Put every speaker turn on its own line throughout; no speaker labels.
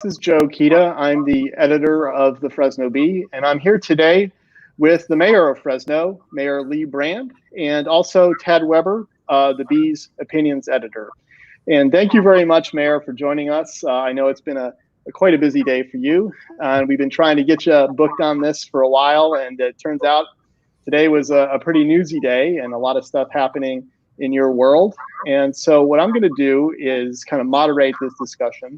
is Joe Kita. I'm the editor of the Fresno Bee, and I'm here today with the mayor of Fresno, Mayor Lee Brand, and also Tad Weber, the Bee's opinions editor. And thank you very much, Mayor, for joining us. I know it's been quite a busy day for you, and we've been trying to get you booked on this for a while, and it turns out today was a pretty newsy day and a lot of stuff happening in your world. And so what I'm going to do is kind of moderate this discussion.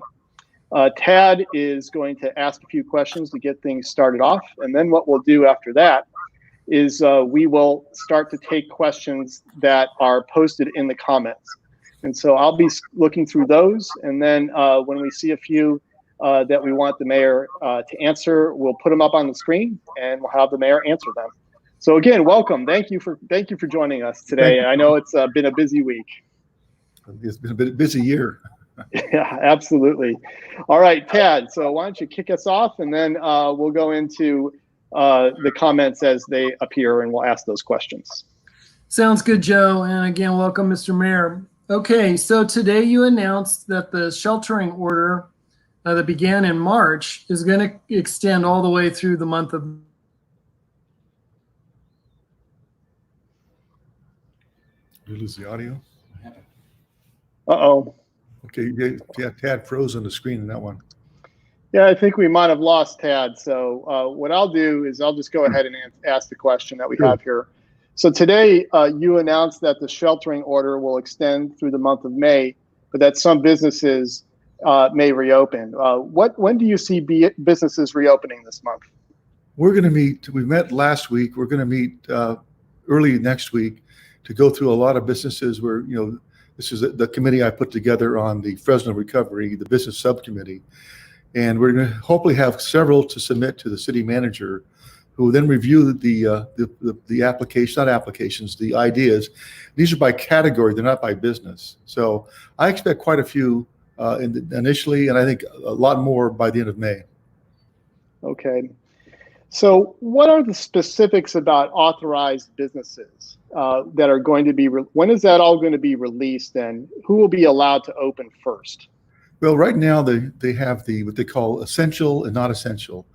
Tad is going to ask a few questions to get things started off. And then what we'll do after that is we will start to take questions that are posted in the comments. And so I'll be looking through those. And then when we see a few that we want the mayor to answer, we'll put them up on the screen and we'll have the mayor answer them. So again, welcome. Thank you for joining us today. I know it's been a busy week.
It's been a bit busy year.
Yeah, absolutely. All right, Tad. So why don't you kick us off, and then we'll go into the comments as they appear, and we'll ask those questions.
Sounds good, Joe. And again, welcome, Mr. Mayor. Okay, so today you announced that the sheltering order that began in March is going to extend all the way through the month of.
Did you lose the audio?
Uh-oh.
Okay, yeah, Tad froze on the screen in that one.
Yeah, I think we might have lost Tad. So what I'll do is I'll just go ahead and ask the question that we have here. So today you announced that the sheltering order will extend through the month of May, but that some businesses may reopen. When do you see businesses reopening this month?
We're going to meet. We met last week. We're going to meet early next week to go through a lot of businesses where, this is the committee I put together on the Fresno Recovery, the business subcommittee. And we're going to hopefully have several to submit to the city manager, who will then review the application, not applications, the ideas. These are by category, they're not by business. So I expect quite a few initially, and I think a lot more by the end of May.
Okay. So what are the specifics about authorized businesses that are going to be, when is that all going to be released, and who will be allowed to open first?
Well, right now they have what they call essential and not essential.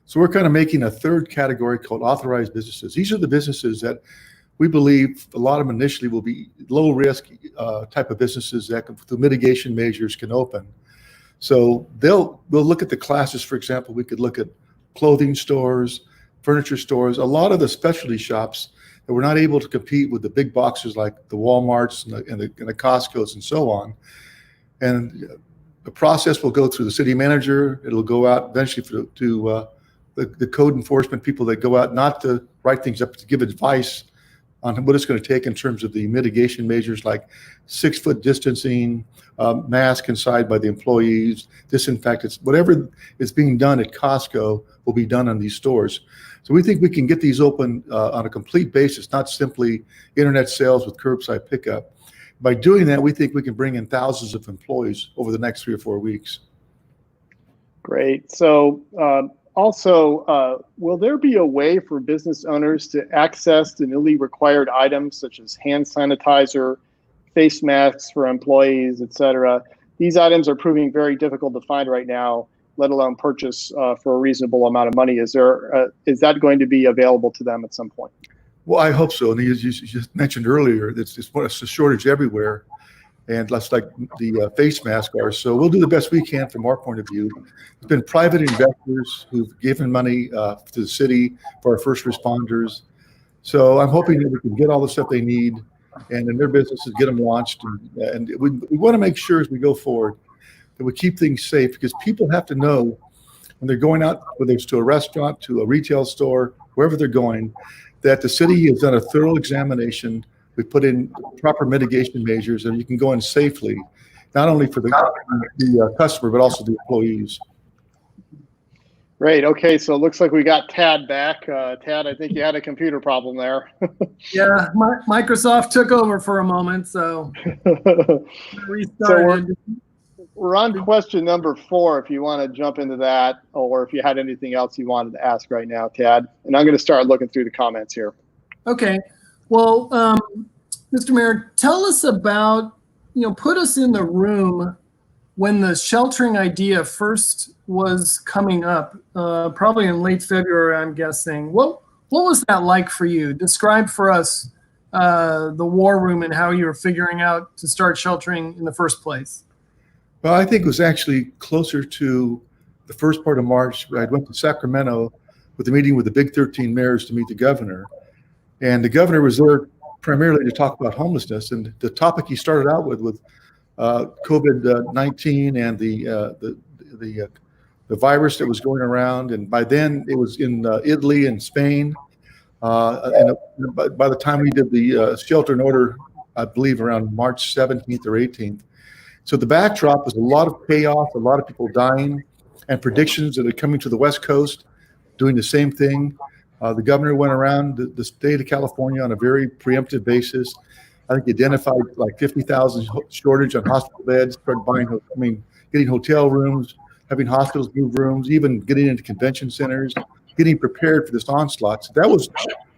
So we're kind of making a third category called authorized businesses. These are the businesses that we believe a lot of them initially will be low risk type of businesses that through mitigation measures can open. So we'll look at the classes. For example, we could look at clothing stores, furniture stores, a lot of the specialty shops that were not able to compete with the big boxes like the Walmarts and the Costco's and so on. And the process will go through the city manager. It'll go out eventually to the code enforcement people that go out, not to write things up, to give advice on what it's going to take in terms of the mitigation measures like 6 foot distancing, mask inside by the employees, disinfectants, whatever is being done at Costco will be done on these stores. So we think we can get these open on a complete basis, not simply internet sales with curbside pickup. By doing that, we think we can bring in thousands of employees over the next 3 or 4 weeks.
Great. So also, will there be a way for business owners to access the newly required items such as hand sanitizer, face masks for employees, et cetera? These items are proving very difficult to find right now, let alone purchase for a reasonable amount of money. Is that going to be available to them at some point?
Well, I hope so. And as you just mentioned earlier, it's a shortage everywhere, and less like the face masks are. So we'll do the best we can from our point of view. There's been private investors who've given money to the city for our first responders. So I'm hoping that we can get all the stuff they need and in their businesses, get them launched. And we want to make sure as we go forward that we keep things safe, because people have to know when they're going out, whether it's to a restaurant, to a retail store, wherever they're going, that the city has done a thorough examination. We put in proper mitigation measures, and you can go in safely, not only for the customer, but also the employees.
Great. Okay, so it looks like we got Tad back. Tad, I think you had a computer problem there.
Yeah, Microsoft took over for a moment, so restarted.
So we're on question number 4, if you want to jump into that, or if you had anything else you wanted to ask right now, Tad. And I'm going to start looking through the comments here.
Okay. Well, Mr. Mayor, tell us about, put us in the room when the sheltering idea first was coming up, probably in late February, I'm guessing, what was that like for you? Describe for us the war room and how you were figuring out to start sheltering in the first place.
Well, I think it was actually closer to the first part of March. I went to Sacramento with a meeting with the Big 13 mayors to meet the governor. And the governor was there primarily to talk about homelessness. And the topic he started out with COVID-19 and the virus that was going around. And by then it was in Italy and Spain. And by the time we did the shelter in order, I believe around March 17th or 18th. So the backdrop was a lot of chaos, a lot of people dying, and predictions that are coming to the West Coast doing the same thing. The governor went around the state of California on a very preemptive basis. I think he identified like 50,000 shortage on hospital beds, started getting hotel rooms, having hospitals move rooms, even getting into convention centers, getting prepared for this onslaught. So that was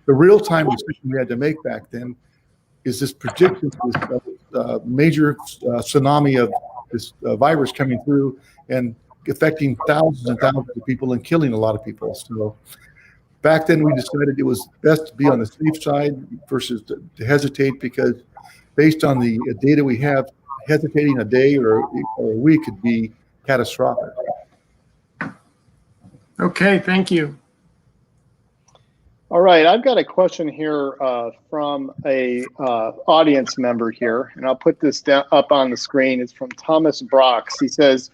the real-time decision we had to make back then, is this prediction, this major tsunami of this virus coming through and affecting thousands and thousands of people and killing a lot of people. So back then we decided it was best to be on the safe side versus to hesitate, because based on the data we have, hesitating a day or a week could be catastrophic.
Okay, thank you.
All right, I've got a question here from a audience member here, and I'll put this up on the screen. It's from Thomas Brox. He says,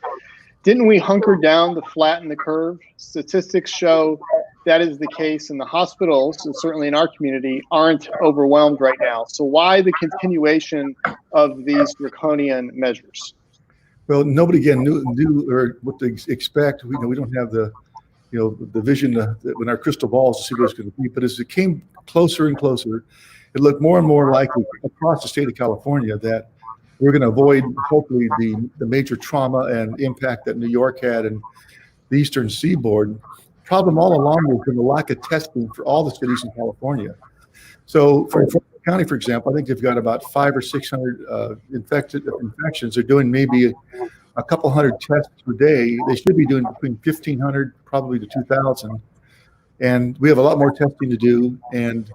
didn't we hunker down to flatten the curve? Statistics show that is the case, and the hospitals, and certainly in our community, aren't overwhelmed right now. So why the continuation of these draconian measures?
Well, nobody again knew or what to expect. We don't have the vision in our crystal balls to see what it's going to be. But as it came closer and closer, it looked more and more likely across the state of California that we're going to avoid, hopefully, the major trauma and impact that New York had and the Eastern Seaboard. Problem all along has been the lack of testing for all the cities in California. So for Fresno County, for example, I think they've got about 500 or 600 infections. They're doing maybe a couple hundred tests per day. They should be doing between 1,500 probably to 2,000. And we have a lot more testing to do. And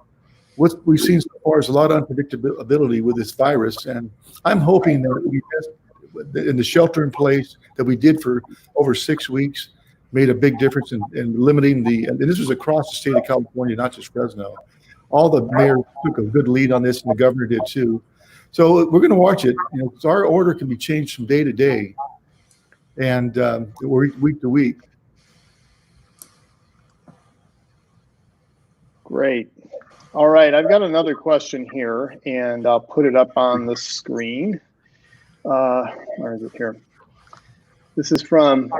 what we've seen so far is a lot of unpredictability with this virus. And I'm hoping that we test in the shelter in place that we did for over 6 weeks made a big difference in limiting and this was across the state of California, not just Fresno. All the mayors took a good lead on this, and the governor did too. So we're going to watch it. So our order can be changed from day to day and week to week.
Great. All right, I've got another question here, and I'll put it up on the screen. Where is it here? This is from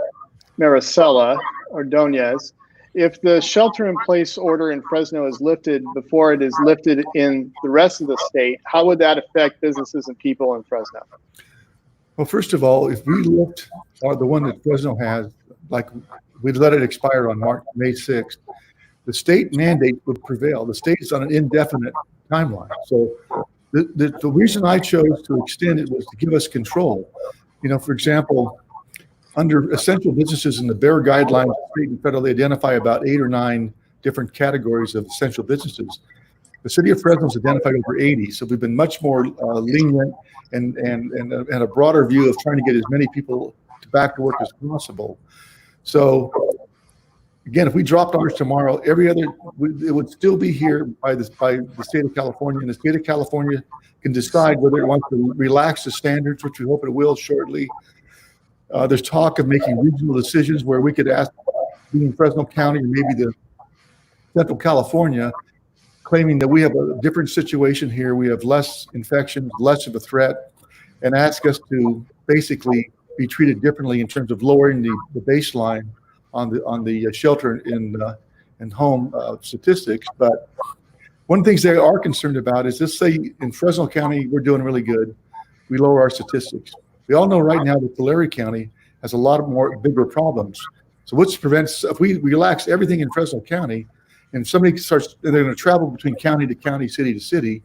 Maricela Ordonez. If the shelter-in-place order in Fresno is lifted before it is lifted in the rest of the state, how would that affect businesses and people in Fresno?
Well, first of all, if we lift the one that Fresno has, like we'd let it expire on May 6th, the state mandate would prevail. The state is on an indefinite timeline. So the reason I chose to extend it was to give us control. For example, under essential businesses in the BEAR guidelines, state and federal, they identify about 8 or 9 different categories of essential businesses. The city of Fresno has identified over 80, so we've been much more lenient and a broader view of trying to get as many people back to work as possible. So again, if we dropped ours tomorrow, it would still be here by the state of California, and the state of California can decide whether it wants to relax the standards, which we hope it will shortly. There's talk of making regional decisions where we could ask, being Fresno County or maybe the Central California, claiming that we have a different situation here. We have less infections, less of a threat, and ask us to basically be treated differently in terms of lowering the baseline on the shelter in home statistics. But one of the things they are concerned about is, let's say in Fresno County, we're doing really good. We lower our statistics. We all know right now that Tulare County has a lot of bigger problems. So what's prevents, if we relax everything in Fresno County and somebody starts, they're going to travel between county to county, city to city.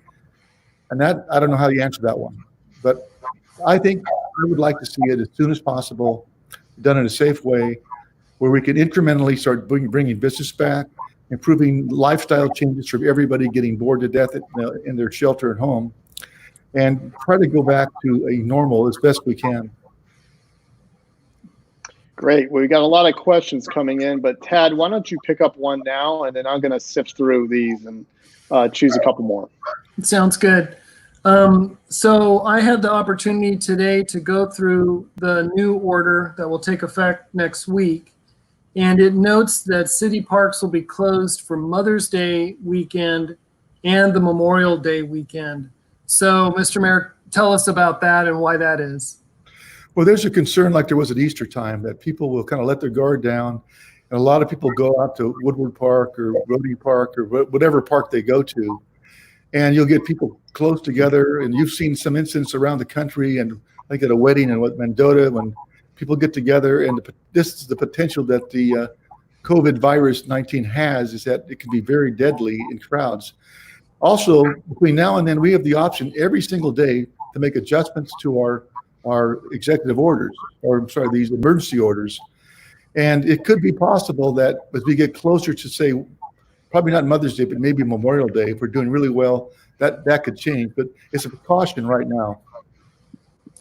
And that, I don't know how you answer that one. But I think I would like to see it as soon as possible, done in a safe way, where we can incrementally start bringing business back, improving lifestyle changes for everybody getting bored to death in their shelter at home, and try to go back to a normal as best we can.
Great. Well, we got a lot of questions coming in, but Tad, why don't you pick up one now, and then I'm going to sift through these and choose a couple more.
Sounds good. So I had the opportunity today to go through the new order that will take effect next week. And it notes that city parks will be closed for Mother's Day weekend and the Memorial Day weekend. So, Mr. Mayor, tell us about that and why that is.
Well, there's a concern like there was at Easter time that people will kind of let their guard down. And a lot of people go out to Woodward Park or Rotary Park or whatever park they go to. And you'll get people close together. And you've seen some incidents around the country, and like at a wedding in Mendota, when people get together, and this is the potential that the COVID virus 19 has, is that it can be very deadly in crowds. Also, between now and then, we have the option every single day to make adjustments to our executive orders, or I'm sorry, these emergency orders. And it could be possible that as we get closer to, say, probably not Mother's Day, but maybe Memorial Day, if we're doing really well, that could change. But it's a precaution right now.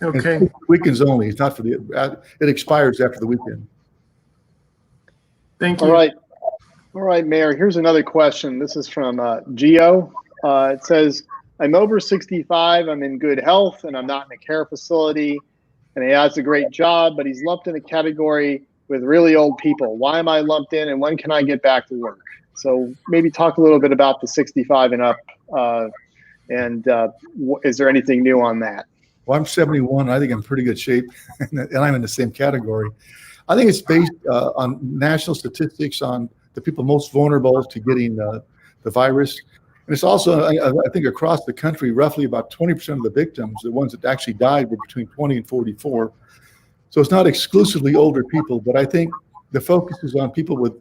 Okay.
And weekends only. It's not for it expires after the weekend.
Thank you.
All right, Mayor. Here's another question. This is from Gio. It says, I'm over 65, I'm in good health, and I'm not in a care facility, and he has a great job, but he's lumped in a category with really old people. Why am I lumped in, and when can I get back to work? So maybe talk a little bit about the 65 and up, and is there anything new on that?
Well, I'm 71. I think I'm in pretty good shape, and I'm in the same category. I think it's based on national statistics on the people most vulnerable to getting the virus. And it's also, I think, across the country, roughly about 20% of the victims, the ones that actually died, were between 20 and 44. So it's not exclusively older people, but I think the focus is on people with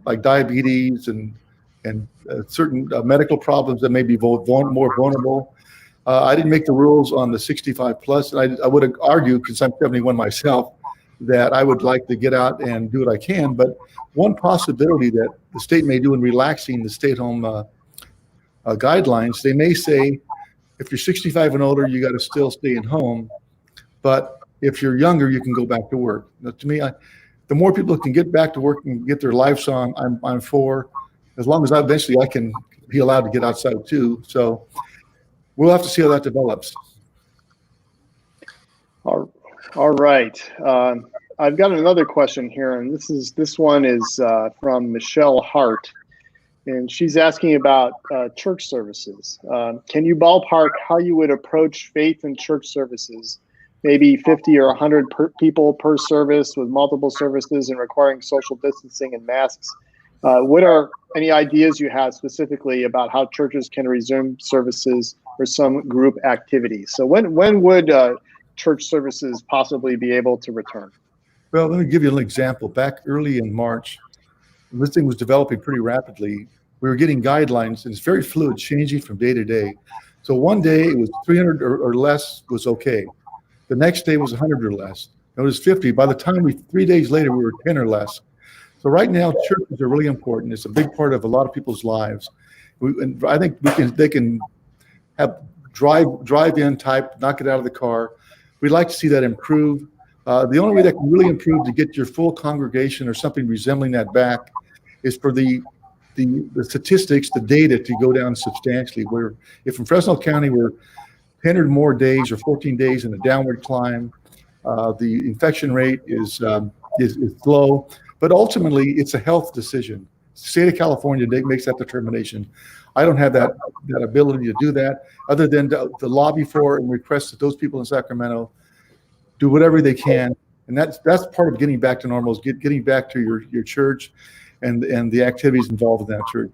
like diabetes and certain medical problems that may be more vulnerable. I didn't make the rules on the 65 plus. And I would argue, because I'm 71 myself, that I would like to get out and do what I can. But one possibility that the state may do in relaxing the stay-at-home guidelines, they may say, if you're 65 and older, you got to still stay at home. But if you're younger, you can go back to work. Now, to me, the more people can get back to work and get their lives on, I'm for, as long as eventually I can be allowed to get outside too. So we'll have to see how that develops.
All right. I've got another question here, and this one is from Michelle Hart, and she's asking about church services. Can you ballpark how you would approach faith and church services? Maybe 50 or 100 people per service with multiple services and requiring social distancing and masks. What are any ideas you have specifically about how churches can resume services for some group activities? So when would church services possibly be able to return?
Well, let me give you an example. Back early in March, this thing was developing pretty rapidly. We were getting guidelines, and it's very fluid, changing from day to day. So one day it was 300 or less was okay. The next day was 100 or less. It was 50. By the time 3 days later, we were 10 or less. So right now, churches are really important. It's a big part of a lot of people's lives. And I think they can have drive-in type, knock it out of the car. We'd like to see that improve. The only way that can really improve to get your full congregation or something resembling that back is for the statistics, the data to go down substantially. Where if in Fresno County we're 10 or more days or 14 days in a downward climb, the infection rate is low, but ultimately it's a health decision. The state of California makes that determination. I don't have that ability to do that, other than to lobby for and request that those people in Sacramento do whatever they can, and that's part of getting back to normal, is getting back to your church and the activities involved in that church.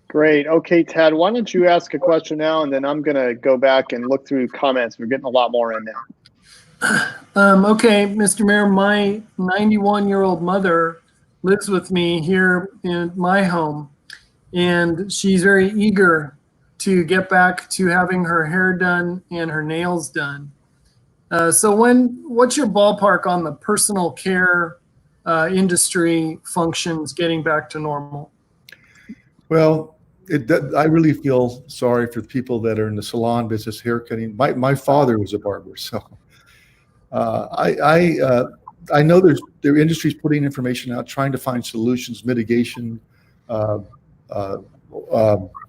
Great. Okay, Tad, why don't you ask a question now, and then I'm going to go back and look through comments. We're getting a lot more in now.
Okay, Mr. Mayor, my 91-year-old mother lives with me here in my home, and she's very eager to get back to having her hair done and her nails done. So what's your ballpark on the personal care industry functions getting back to normal?
Well, I really feel sorry for the people that are in the salon business, haircutting. My father was a barber, so I know there industry's putting information out, trying to find solutions, mitigation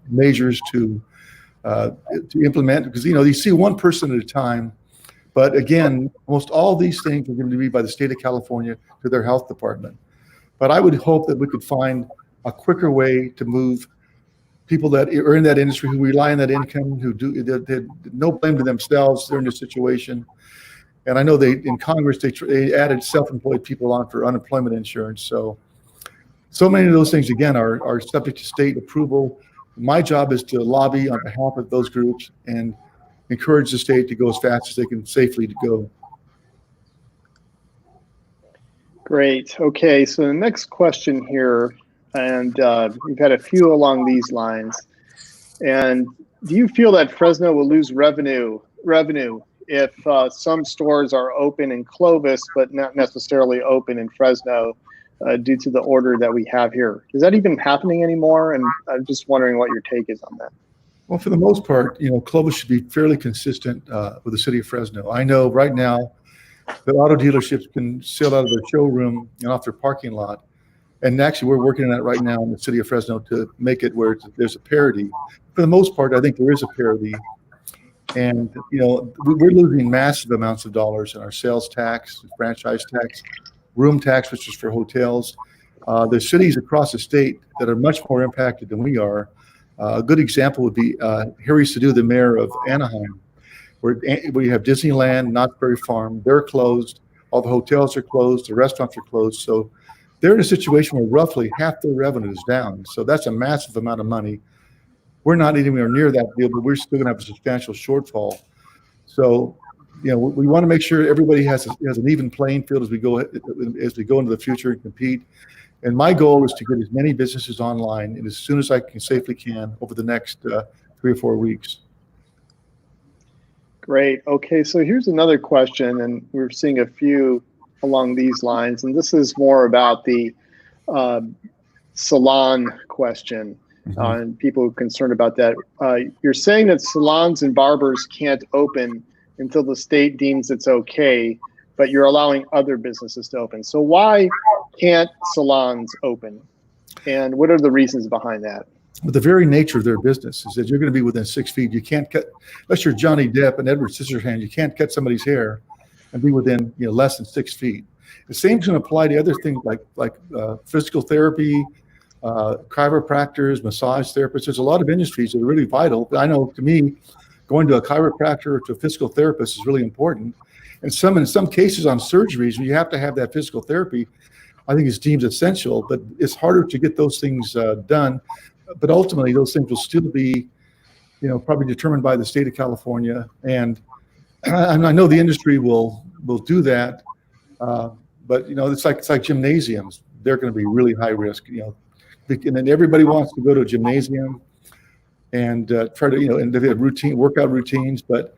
measures to implement, because you see one person at a time. But again, almost all these things are going to be by the state of California to their health department. But I would hope that we could find a quicker way to move people that are in that industry, who rely on that income, who they no blame to themselves. They're in this situation. And I know in Congress, they added self-employed people on for unemployment insurance. So many of those things, again, are subject to state approval. My job is to lobby on behalf of those groups and encourage the state to go as fast as they can safely go.
Great. Okay, so the next question here, and we've had a few along these lines. And do you feel that Fresno will lose revenue if some stores are open in Clovis but not necessarily open in Fresno due to the order that we have here? Is that even happening anymore? And I'm just wondering what your take is on that.
Well, for the most part, Clovis should be fairly consistent with the city of Fresno. I know right now that auto dealerships can sell out of their showroom and off their parking lot. And actually, we're working on that right now in the city of Fresno to make it where there's a parity. For the most part, I think there is a parity. And, we're losing massive amounts of dollars in our sales tax, franchise tax, room tax, which is for hotels. There's cities across the state that are much more impacted than we are. A good example would be Harry Sadu, the mayor of Anaheim, where we have Disneyland, Knott's Berry Farm. They're closed. All the hotels are closed. The restaurants are closed. So they're in a situation where roughly half their revenue is down. So that's a massive amount of money. We're not anywhere near that deal, but we're still going to have a substantial shortfall. So, we want to make sure everybody has an even playing field as we go into the future and compete. And my goal is to get as many businesses online and as soon as I safely can over the next 3 or 4 weeks.
Great. Okay, so here's another question, and we're seeing a few along these lines, and this is more about the salon question. And people are concerned about that. You're saying that salons and barbers can't open until the state deems it's okay, but you're allowing other businesses to open. So why can't salons open? And what are the reasons behind that?
But the very nature of their business is that you're going to be within 6 feet. You can't cut, unless you're Johnny Depp and Edward Scissorhands, you can't cut somebody's hair and be within less than 6 feet. The same is going to apply to other things like physical therapy, chiropractors, massage therapists. There's a lot of industries that are really vital. I know, to me, going to a chiropractor or to a physical therapist is really important. And in some cases on surgeries, where you have to have that physical therapy, I think it's deemed essential, but it's harder to get those things done. But ultimately, those things will still be, probably determined by the state of California. And I know the industry will do that. But it's like gymnasiums. They're going to be really high risk. And then everybody wants to go to a gymnasium and try to, and they have workout routines, but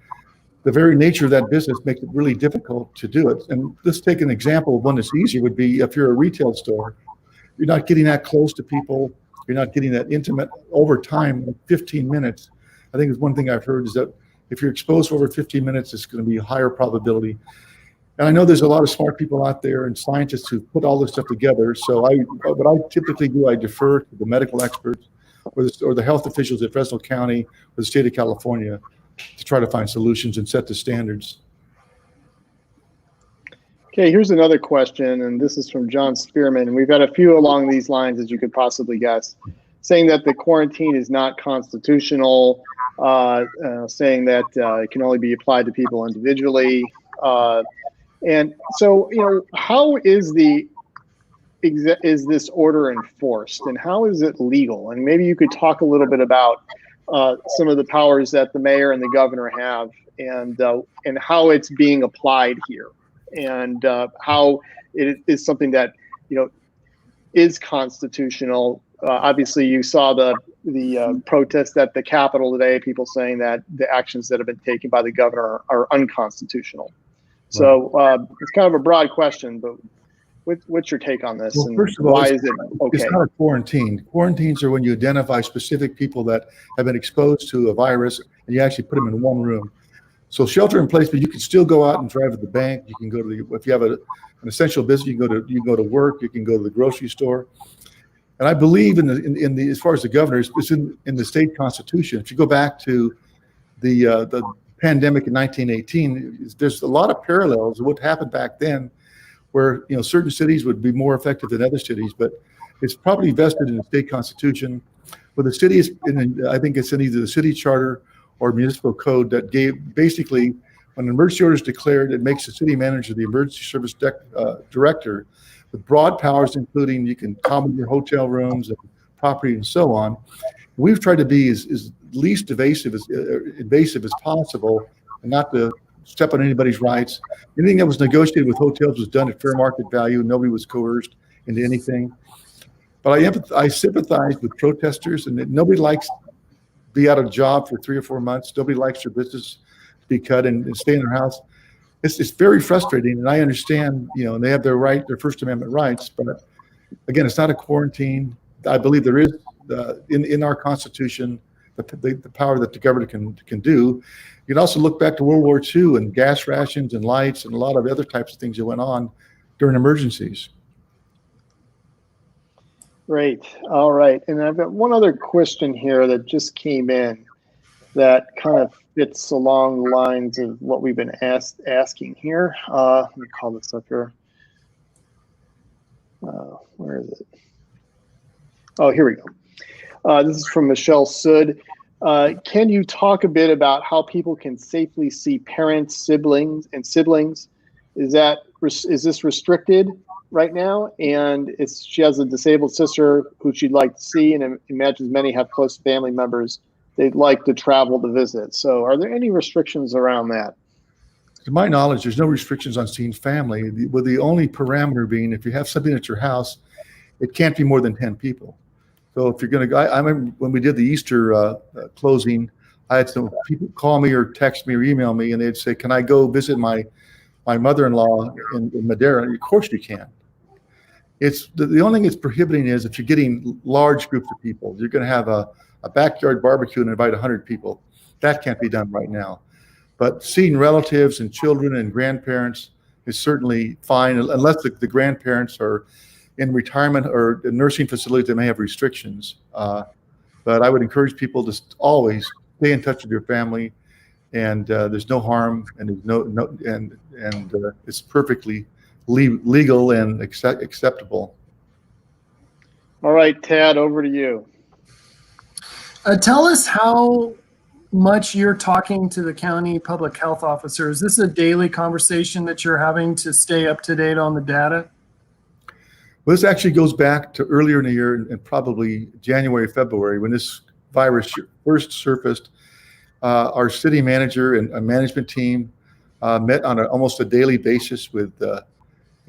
the very nature of that business makes it really difficult to do it. And let's take an example of one that's easier would be if you're a retail store, you're not getting that close to people. You're not getting that intimate over time, like 15 minutes. I think it's one thing I've heard is that if you're exposed for over 15 minutes, it's going to be a higher probability. And I know there's a lot of smart people out there and scientists who put all this stuff together. So what I typically do, I defer to the medical experts or the health officials at Fresno County or the state of California to try to find solutions and set the standards.
Okay, here's another question, and this is from John Spearman. And we've got a few along these lines, as you could possibly guess, saying that the quarantine is not constitutional, saying that it can only be applied to people individually. And so, how is this order enforced, and how is it legal? And maybe you could talk a little bit about some of the powers that the mayor and the governor have, and how it's being applied here, and how it is something that is constitutional. Obviously, you saw the protests at the Capitol today, people saying that the actions that have been taken by the governor are unconstitutional. So it's kind of a broad question, but what's your take on this?
Well,
and
first of all,
why is it okay?
It's not a quarantine. Quarantines are when you identify specific people that have been exposed to a virus and you actually put them in one room. So shelter in place, but you can still go out and drive to the bank. You can go to if you have an essential business, you can go to work. You can go to the grocery store. And I believe in the as far as the governor, it's in the state constitution. If you go back to the pandemic in 1918, there's a lot of parallels of what happened back then, where certain cities would be more effective than other cities, but it's probably vested in the state constitution. Where the city is, I think it's in either the city charter or municipal code that gave basically when an emergency order is declared, it makes the city manager the emergency service director with broad powers, including you can comment your hotel rooms and property and so on. We've tried to be as least invasive as possible and not to step on anybody's rights. Anything that was negotiated with hotels was done at fair market value. Nobody was coerced into anything. But I sympathize with protesters, and nobody likes to be out of a job for 3 or 4 months. Nobody likes their business to be cut and stay in their house. It's very frustrating, and I understand, and they have their First Amendment rights. But again, it's not a quarantine. I believe there is in our Constitution the power that the government can do. You can also look back to World War II and gas rations and lights and a lot of other types of things that went on during emergencies.
Great. All right. And I've got one other question here that just came in that kind of fits along the lines of what we've been asking here. Let me call this up here. Where is it? Oh, here we go. This is from Michelle Sood. Can you talk a bit about how people can safely see parents, siblings? Is this restricted right now? And she has a disabled sister who she'd like to see, and imagines many have close family members they'd like to travel to visit. So are there any restrictions around that?
To my knowledge, there's no restrictions on seeing family, with the only parameter being if you have something at your house, it can't be more than 10 people. So if you're going to go, I remember when we did the Easter closing, I had some people call me or text me or email me, and they'd say, can I go visit my mother-in-law in Madera? Of course you can. It's the only thing it's prohibiting is if you're getting large groups of people. You're going to have a backyard barbecue and invite 100 people. That can't be done right now. But seeing relatives and children and grandparents is certainly fine, unless the grandparents are in retirement or nursing facilities that may have restrictions. But I would encourage people to always stay in touch with your family, and there's no harm, and there's it's perfectly legal and acceptable.
All right, Tad, over to you.
Tell us how much you're talking to the county public health officer. Is this a daily conversation that you're having to stay up to date on the data?
Well, this actually goes back to earlier in the year, and probably January, February, when this virus first surfaced. Our city manager and a management team met on almost a daily basis with the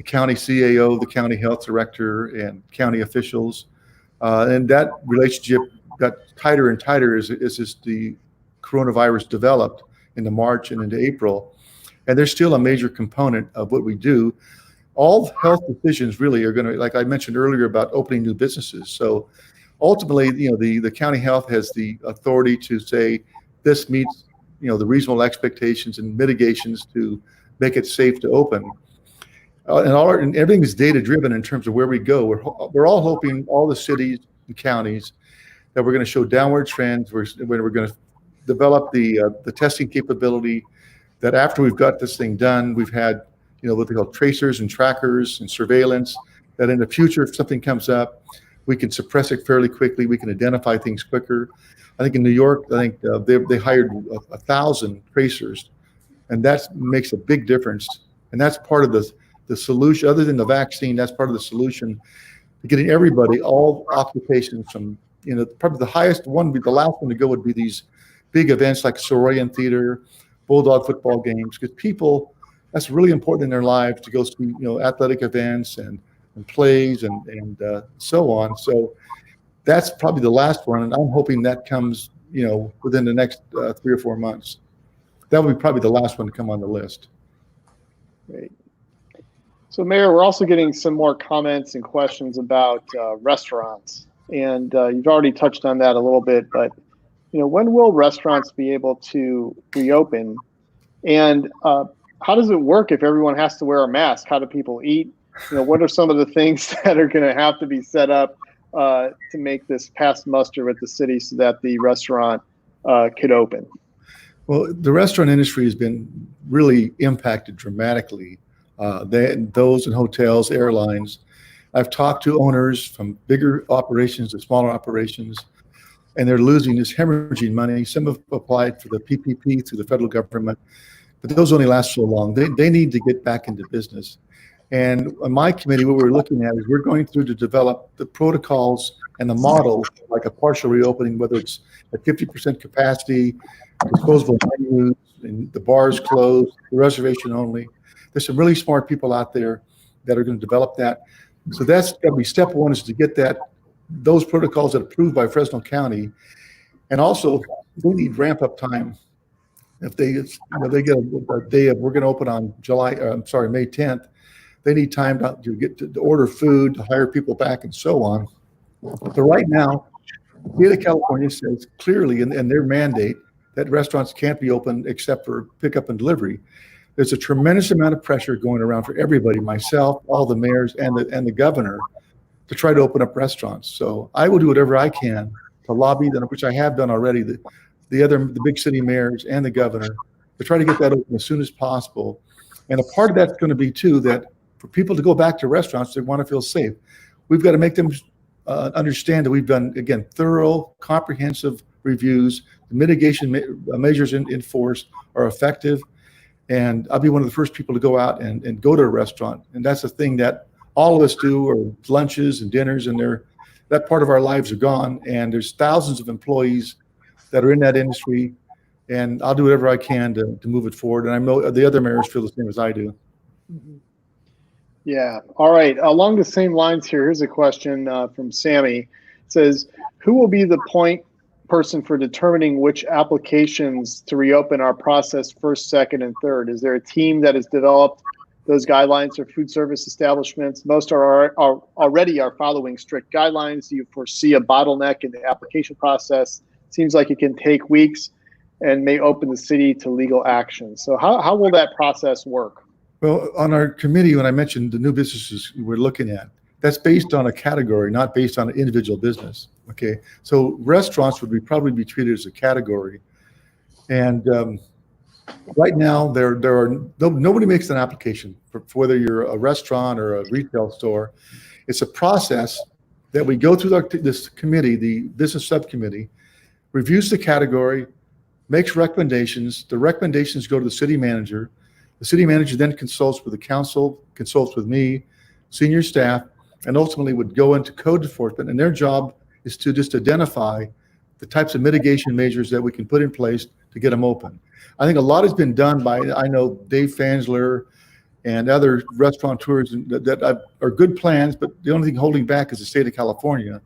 county CAO, the county health director, and county officials. And that relationship got tighter and tighter as the coronavirus developed into March and into April. And there's still a major component of what we do. All health decisions really are going to, like I mentioned earlier about opening new businesses. So ultimately, the county health has the authority to say this meets, the reasonable expectations and mitigations to make it safe to open. And everything is data driven in terms of where we go. We're all hoping, all the cities and counties, that we're going to show downward trends. We're going to develop the testing capability, that after we've got this thing done, we've had what they call tracers and trackers and surveillance, that in the future, if something comes up, we can suppress it fairly quickly. We can identify things quicker. I think in New York, they hired 1,000 tracers, and that makes a big difference. And that's part of the solution. Other than the vaccine, that's part of the solution to getting everybody, all occupations from, probably the highest one, the last one to go would be these big events like Soroyan Theater, Bulldog football games, because people, that's really important in their lives to go see, athletic events and plays and so on. So that's probably the last one, and I'm hoping that comes, within the next 3 or 4 months. That would be probably the last one to come on the list.
Great. So, Mayor, we're also getting some more comments and questions about restaurants, and you've already touched on that a little bit. But when will restaurants be able to reopen? And how does it work if everyone has to wear a mask? How do people eat? What are some of the things that are going to have to be set up to make this pass muster with the city so that the restaurant could open?
Well, the restaurant industry has been really impacted dramatically. Those in hotels, airlines. I've talked to owners from bigger operations to smaller operations, and they're losing this hemorrhaging money. Some have applied for the PPP through the federal government, but those only last so long. They need to get back into business. And on my committee, what we're looking at is we're going through to develop the protocols and the model, like a partial reopening, whether it's at 50% capacity, disposable menus, and the bars closed, the reservation only. There's some really smart people out there that are going to develop that. So that's going to be step one, is to get those protocols that are approved by Fresno County. And also, they need ramp up time. If they get a day of, we're going to open on May 10th, they need time to get to order food, to hire people back, and so on. So right now, the state of California says clearly in their mandate that restaurants can't be open except for pickup and delivery. There's a tremendous amount of pressure going around for everybody, myself, all the mayors, and the governor, to try to open up restaurants. So I will do whatever I can to lobby, which I have done already, the big city mayors and the governor, to try to get that open as soon as possible. And a part of that's going to be too that for people to go back to restaurants, they want to feel safe. We've got to make them understand that we've done, again, thorough, comprehensive reviews. The mitigation measures in force are effective. And I'll be one of the first people to go out and go to a restaurant. And that's the thing that all of us do, or lunches and dinners, and that part of our lives are gone. And there's thousands of employees that are in that industry. And I'll do whatever I can to move it forward. And I know the other mayors feel the same as I do.
Yeah. All right. Along the same lines here, here's a question from Sammy. It says, who will be the point person for determining which applications to reopen our process first, second, and third? Is there a team that has developed those guidelines for food service establishments? Most are already following strict guidelines. Do you foresee a bottleneck in the application process? Seems like it can take weeks and may open the city to legal action. So how will that process work?
Well, on our committee, when I mentioned the new businesses we're looking at, that's based on a category, not based on an individual business. Okay, so restaurants would probably be treated as a category, and right now nobody makes an application for whether you're a restaurant or a retail store. It's a process that we go through this committee, the business subcommittee, reviews the category, makes recommendations. The recommendations go to the city manager. The city manager then consults with the council, consults with me, senior staff, and ultimately would go into code enforcement. And their job is to just identify the types of mitigation measures that we can put in place to get them open. I think a lot has been done by, I know, Dave Fansler and other restaurateurs that are good plans, but the only thing holding back is the state of California.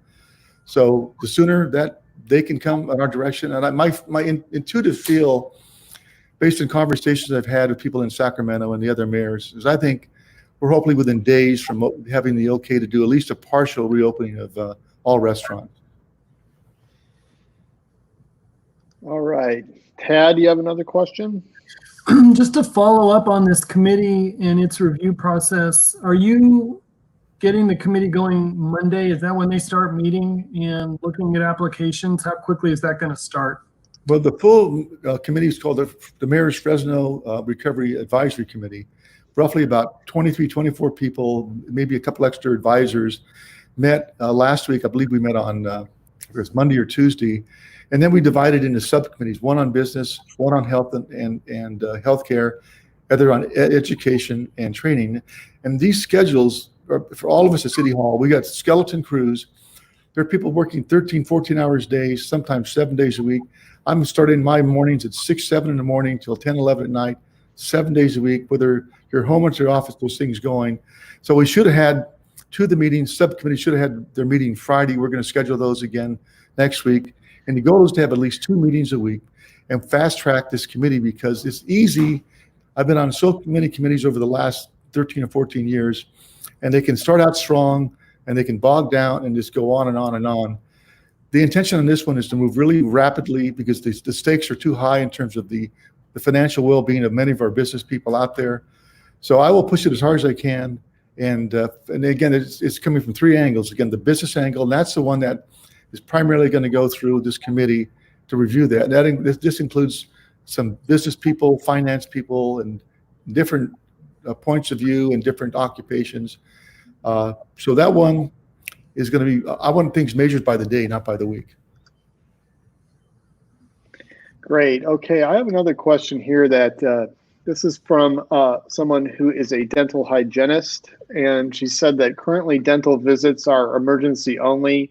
So the sooner that they can come in our direction, and my intuitive feel, based on conversations I've had with people in Sacramento and the other mayors, is I think we're hopefully within days from having the okay to do at least a partial reopening of all restaurants.
All right. Tad, do you have another question?
Just to follow up on this committee and its review process, are you getting the committee going Monday? Is that when they start meeting and looking at applications? How quickly is that going to start?
Well, the full committee is called the Mayor's Fresno Recovery Advisory Committee. Roughly about 23, 24 people, maybe a couple extra advisors, met last week. I believe we met on it was Monday or Tuesday. And then we divided into subcommittees, one on business, one on health and healthcare, other on education and training. And these schedules are for all of us at City Hall. We got skeleton crews. There are people working 13, 14 hours days, sometimes 7 days a week. I'm starting my mornings at 6, 7 in the morning till 10, 11 at night, 7 days a week, whether you're home or at your office, those things going. So we should have had to the meetings. Subcommittee should have had their meeting Friday. We're going to schedule those again next week. And the goal is to have at least 2 meetings a week and fast track this committee because it's easy. I've been on so many committees over the last 13 or 14 years, and they can start out strong and they can bog down and just go on and on and on. The intention on this one is to move really rapidly because the stakes are too high in terms of the financial well-being of many of our business people out there. So I will push it as hard as I can. And again, it's coming from 3 angles. Again, the business angle, and that's the one that is primarily going to go through this committee to review that. This includes some business people, finance people, and different points of view and different occupations. So that one is going to be, I want things measured by the day, not by the week.
Great. Okay, I have another question here that this is from someone who is a dental hygienist, and she said that currently dental visits are emergency only.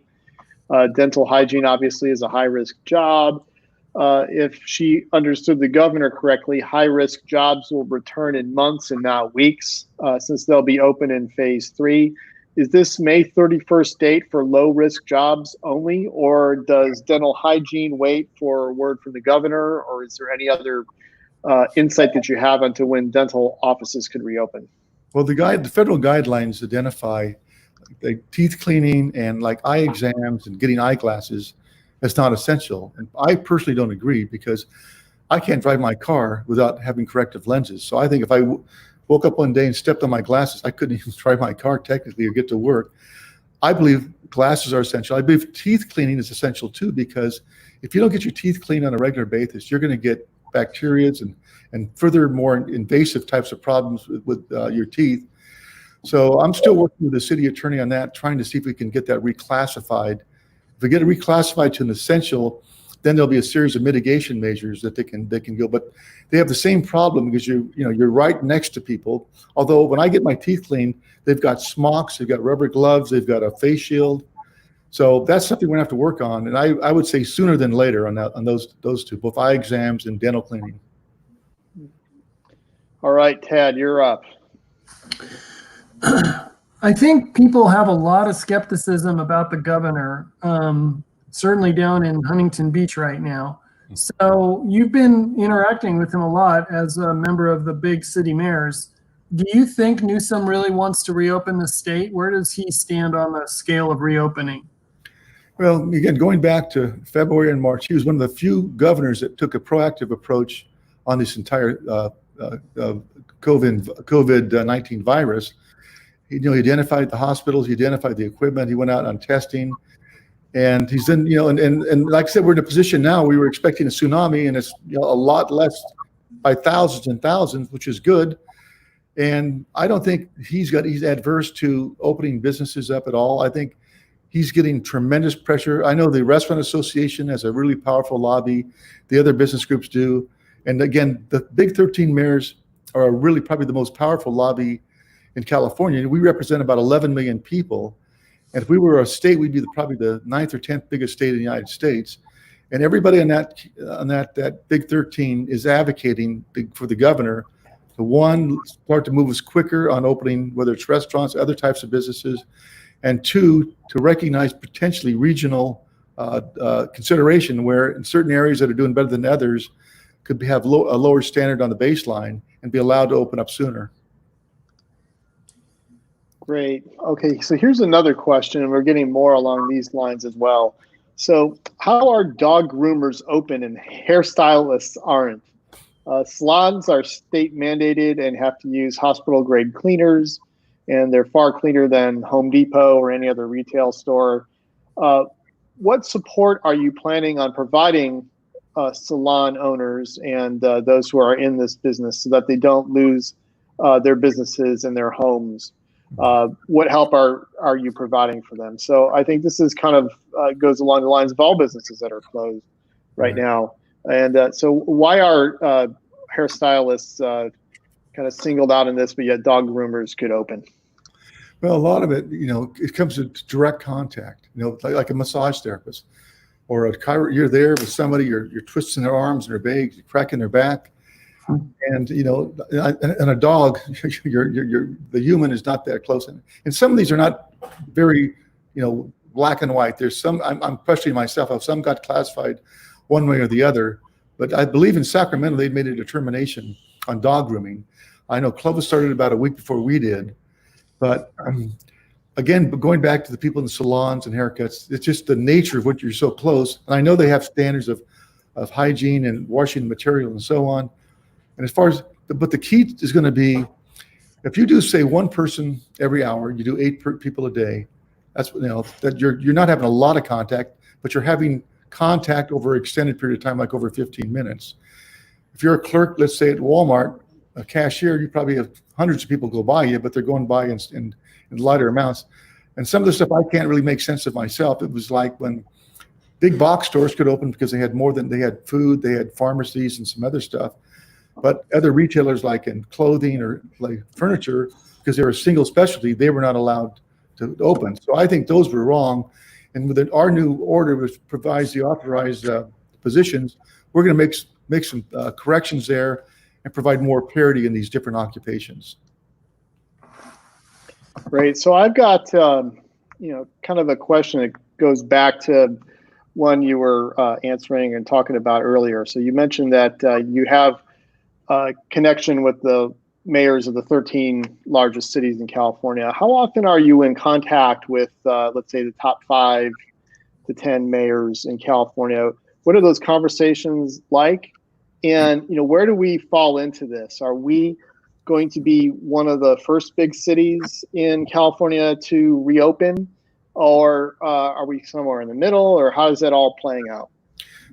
Dental hygiene obviously is a high-risk job. If she understood the governor correctly, high-risk jobs will return in months and not weeks, since they'll be open in phase 3. Is this May 31st date for low-risk jobs only, or does dental hygiene wait for word from the governor, or is there any other insight that you have into when dental offices could reopen?
Well, the federal guidelines identify like teeth cleaning and like eye exams and getting eyeglasses as not essential. And I personally don't agree because I can't drive my car without having corrective lenses. So I think if I woke up one day and stepped on my glasses, I couldn't even drive my car technically or get to work. I believe glasses are essential. I believe teeth cleaning is essential too, because if you don't get your teeth cleaned on a regular basis, you're going to get bacterias and further more invasive types of problems with your teeth. So I'm still working with the city attorney on that, trying to see if we can get that reclassified. If we get it reclassified to an essential, then there'll be a series of mitigation measures that they can go. But they have the same problem because you're right next to people. Although when I get my teeth cleaned, they've got smocks, they've got rubber gloves, they've got a face shield. So that's something we're gonna have to work on. And I would say sooner than later on those two, both eye exams and dental cleaning.
All right, Tad, you're up.
I think people have a lot of skepticism about the governor, certainly down in Huntington Beach right now. So you've been interacting with him a lot as a member of the big city mayors. Do you think Newsom really wants to reopen the state? Where does he stand on the scale of reopening?
Well, again, going back to February and March, he was one of the few governors that took a proactive approach on this entire COVID-19 virus. He identified the hospitals, he identified the equipment, he went out on testing, and he's in, and like I said, we're in a position now, we were expecting a tsunami, and it's a lot less by thousands and thousands, which is good. And I don't think he's adverse to opening businesses up at all. I think he's getting tremendous pressure. I know the Restaurant Association has a really powerful lobby. The other business groups do. And again, the big 13 mayors are really probably the most powerful lobby in California. We represent about 11 million people. And if we were a state, we'd be probably the 9th or 10th biggest state in the United States. And everybody on that big 13 is advocating for the governor to, one, start to move us quicker on opening, whether it's restaurants, other types of businesses, and 2, to recognize potentially regional consideration where in certain areas that are doing better than others could have a lower standard on the baseline and be allowed to open up sooner.
Great. Okay, so here's another question, and we're getting more along these lines as well. So how are dog groomers open and hairstylists aren't? Salons are state mandated and have to use hospital grade cleaners, and they're far cleaner than Home Depot or any other retail store. What support are you planning on providing salon owners and those who are in this business so that they don't lose their businesses and their homes? What help are you providing for them? So I think this is kind of goes along the lines of all businesses that are closed right now. And so why are hairstylists kind of singled out in this, but yet dog groomers could open?
Well, a lot of it, it comes to direct contact, like a massage therapist or you're there with somebody, you're twisting their arms and their legs, you're cracking their back. And, and a dog, the human is not that close. And some of these are not very, black and white. There's some, I'm questioning myself if some got classified one way or the other, but I believe in Sacramento, they made a determination on dog grooming. I know Clovis started about a week before we did, but again, going back to the people in the salons and haircuts, it's just the nature of what you're so close. And I know they have standards of hygiene and washing material and so on. And as far as, but the key is going to be, if you do say one person every hour, you do 8 people a day, that's, that you're not having a lot of contact, but you're having contact over an extended period of time, like over 15 minutes. If you're a clerk, let's say at Walmart, a cashier, you probably have hundreds of people go by you, but they're going by in lighter amounts. And some of the stuff I can't really make sense of myself. It was like when big box stores could open because they had more than, they had food, they had pharmacies and some other stuff. But other retailers like in clothing or like furniture, because they were a single specialty, they were not allowed to open. So I think those were wrong. And with our new order, which provides the authorized positions, we're going to make some corrections there and provide more parity in these different occupations.
Great. So I've got, kind of a question that goes back to one you were answering and talking about earlier. So you mentioned that you have a connection with the mayors of the 13 largest cities in California. How often are you in contact with, let's say, the top 5 to 10 mayors in California? What are those conversations like? And, where do we fall into this? Are we going to be one of the first big cities in California to reopen? Or are we somewhere in the middle? Or how is that all playing out?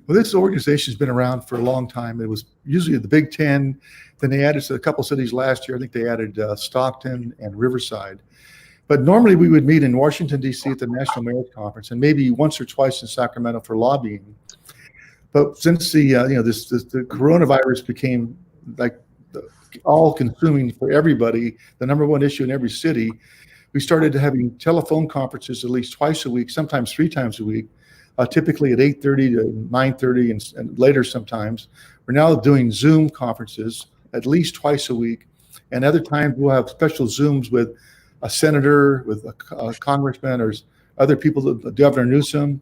Well, this organization has been around for a long time. It was usually the Big 10. Then they added to a couple cities last year. I think they added Stockton and Riverside. But normally we would meet in Washington, D.C. at the National Mayors Conference, and maybe once or twice in Sacramento for lobbying. But since the the coronavirus became like all-consuming for everybody, the #1 issue in every city, we started having telephone conferences at least twice a week, sometimes 3 times a week, typically at 8:30 to 9:30 and later sometimes. We're now doing Zoom conferences at least twice a week, and other times we'll have special Zooms with a senator, with a congressman, or other people, Governor Newsom.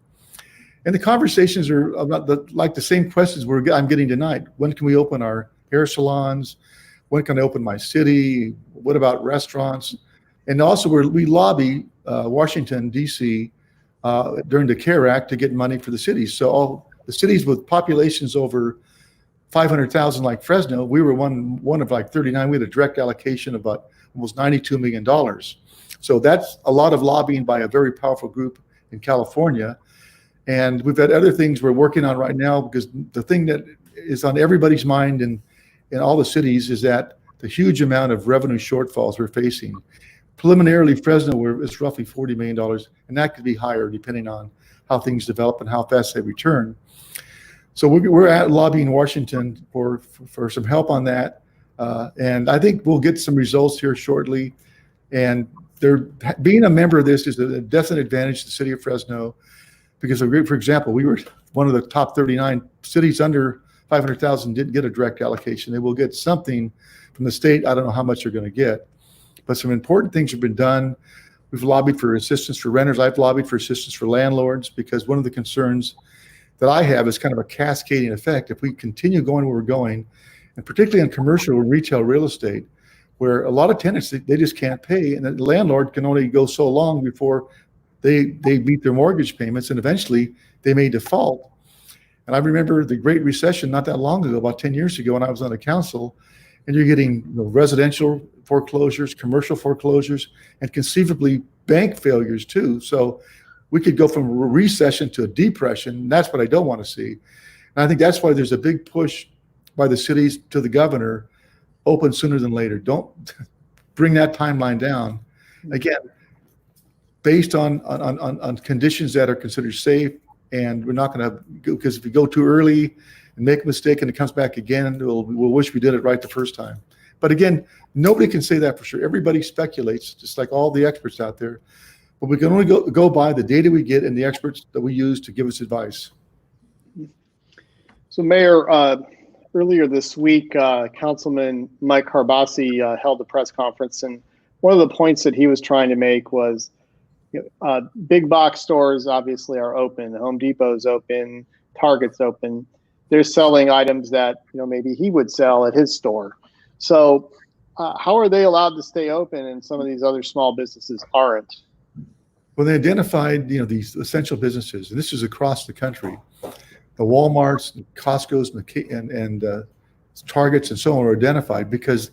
And the conversations are about like the same questions I'm getting tonight. When can we open our hair salons? When can I open my city? What about restaurants? And also we lobby Washington, D.C. During the CARE Act to get money for the cities. So all the cities with populations over 500,000 like Fresno, we were one of like 39. We had a direct allocation of about almost $92 million. So that's a lot of lobbying by a very powerful group in California. And we've got other things we're working on right now, because the thing that is on everybody's mind in all the cities is that the huge amount of revenue shortfalls we're facing. Preliminarily, Fresno is roughly $40 million, and that could be higher depending on how things develop and how fast they return. So we're at lobbying Washington for some help on that. And I think we'll get some results here shortly. And being a member of this is a definite advantage to the city of Fresno, because, for example, we were one of the top 39 cities under 500,000 didn't get a direct allocation. They will get something from the state. I don't know how much they're going to get, but some important things have been done. We've lobbied for assistance for renters. I've lobbied for assistance for landlords, because one of the concerns that I have is kind of a cascading effect. If we continue going where we're going, and particularly in commercial and retail real estate, where a lot of tenants, they just can't pay, and the landlord can only go so long before they meet their mortgage payments, and eventually they may default. And I remember the Great Recession not that long ago, about 10 years ago, when I was on the council, and you're getting residential foreclosures, commercial foreclosures, and conceivably bank failures too. So we could go from a recession to a depression, and that's what I don't want to see. And I think that's why there's a big push by the cities to the governor, open sooner than later. Don't bring that timeline down. Again, based on conditions that are considered safe, and we're not going to go, because if we go too early and make a mistake and it comes back again, we'll wish we did it right the first time. But again, nobody can say that for sure. Everybody speculates, just like all the experts out there. But we can only go by the data we get and the experts that we use to give us advice.
So, Mayor, earlier this week, Councilman Mike Carbasi held a press conference, and one of the points that he was trying to make was Big box stores obviously are open. Home Depot's open. Target's open. They're selling items that maybe he would sell at his store. So how are they allowed to stay open and some of these other small businesses aren't?
Well, they identified these essential businesses, and this is across the country. The Walmarts, the Costco's, and Targets, and so on are identified because